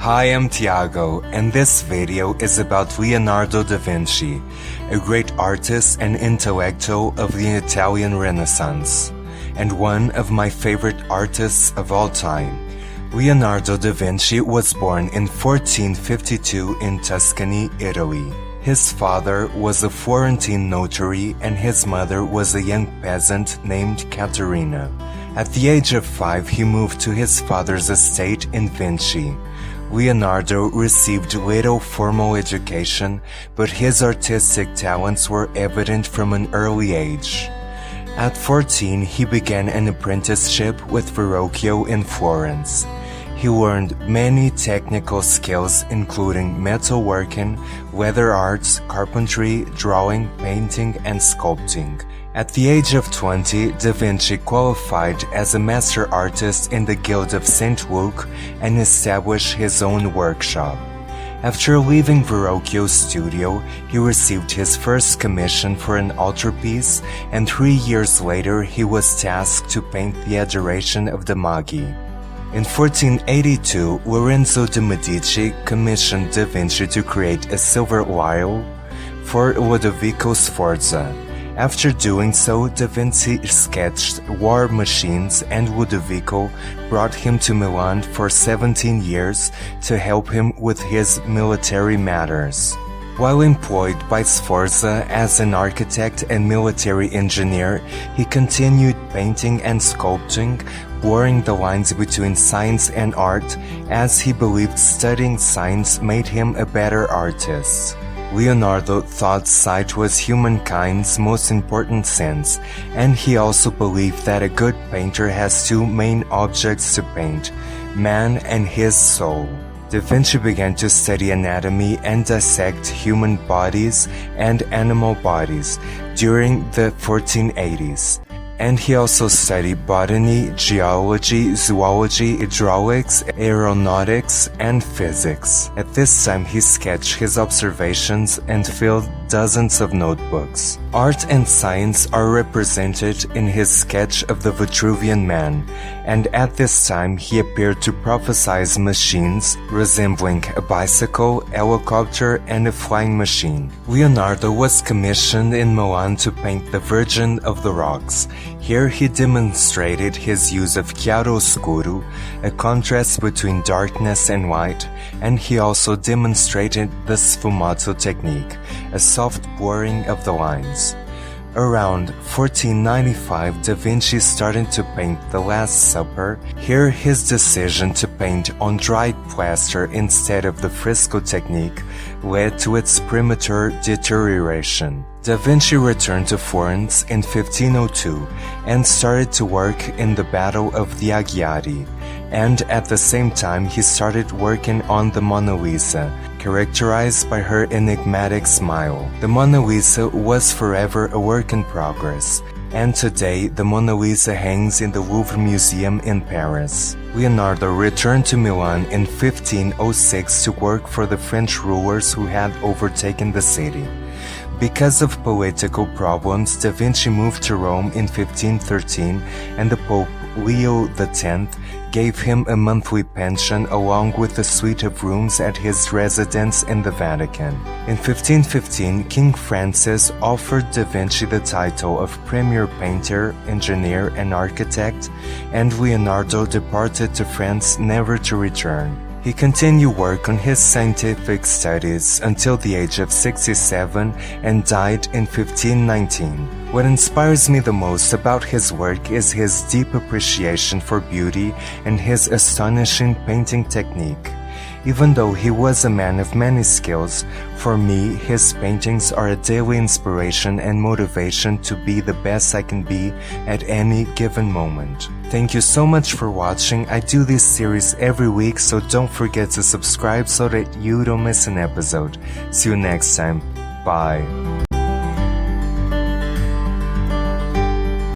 Hi, I'm Tiago, and this video is about Leonardo da Vinci, a great artist and intellectual of the Italian Renaissance, and one of my favorite artists of all time. Leonardo da Vinci was born in 1452 in Tuscany, Italy. His father was a Florentine notary and his mother was a young peasant named Caterina. At the age of 5, he moved to his father's estate in Vinci. Leonardo received little formal education, but his artistic talents were evident from an early age. At 14, he began an apprenticeship with Verrocchio in Florence. He learned many technical skills including metalworking, leather arts, carpentry, drawing, painting, and sculpting. At the age of 20, Da Vinci qualified as a master artist in the Guild of St. Luke and established his own workshop. After leaving Verrocchio's studio, he received his first commission for an altarpiece, and 3 years later he was tasked to paint the Adoration of the Magi. In 1482, Lorenzo de Medici commissioned Da Vinci to create a silver lyre for Ludovico Sforza. After doing so, Da Vinci sketched war machines, and Ludovico brought him to Milan for 17 years to help him with his military matters. While employed by Sforza as an architect and military engineer, he continued painting and sculpting, blurring the lines between science and art, as he believed studying science made him a better artist. Leonardo thought sight was humankind's most important sense, and he also believed that a good painter has two main objects to paint: man and his soul. Da Vinci began to study anatomy and dissect human bodies and animal bodies during the 1480s. And he also studied botany, geology, zoology, hydraulics, aeronautics, and physics. At this time, he sketched his observations and filled dozens of notebooks. Art and science are represented in his sketch of the Vitruvian Man, and at this time he appeared to prophesize machines resembling a bicycle, helicopter, and a flying machine. Leonardo was commissioned in Milan to paint the Virgin of the Rocks. Here he demonstrated his use of chiaroscuro, a contrast between darkness and light, and he also demonstrated the sfumato technique, a soft blurring of the lines. Around 1495, Da Vinci started to paint The Last Supper. Here his decision to paint on dried plaster instead of the fresco technique led to its premature deterioration. Da Vinci returned to Florence in 1502 and started to work in the Battle of the Aghiati, and at the same time he started working on the Mona Lisa, characterized by her enigmatic smile. The Mona Lisa was forever a work in progress, and today the Mona Lisa hangs in the Louvre Museum in Paris. Leonardo returned to Milan in 1506 to work for the French rulers who had overtaken the city. Because of political problems, Da Vinci moved to Rome in 1513, and the Pope Leo X gave him a monthly pension along with a suite of rooms at his residence in the Vatican. In 1515, King Francis offered Da Vinci the title of Premier Painter, Engineer, and Architect, and Leonardo departed to France never to return. He continued work on his scientific studies until the age of 67 and died in 1519. What inspires me the most about his work is his deep appreciation for beauty and his astonishing painting technique. Even though he was a man of many skills, for me, his paintings are a daily inspiration and motivation to be the best I can be at any given moment. Thank you so much for watching. I do this series every week, so don't forget to subscribe so that you don't miss an episode. See you next time. Bye.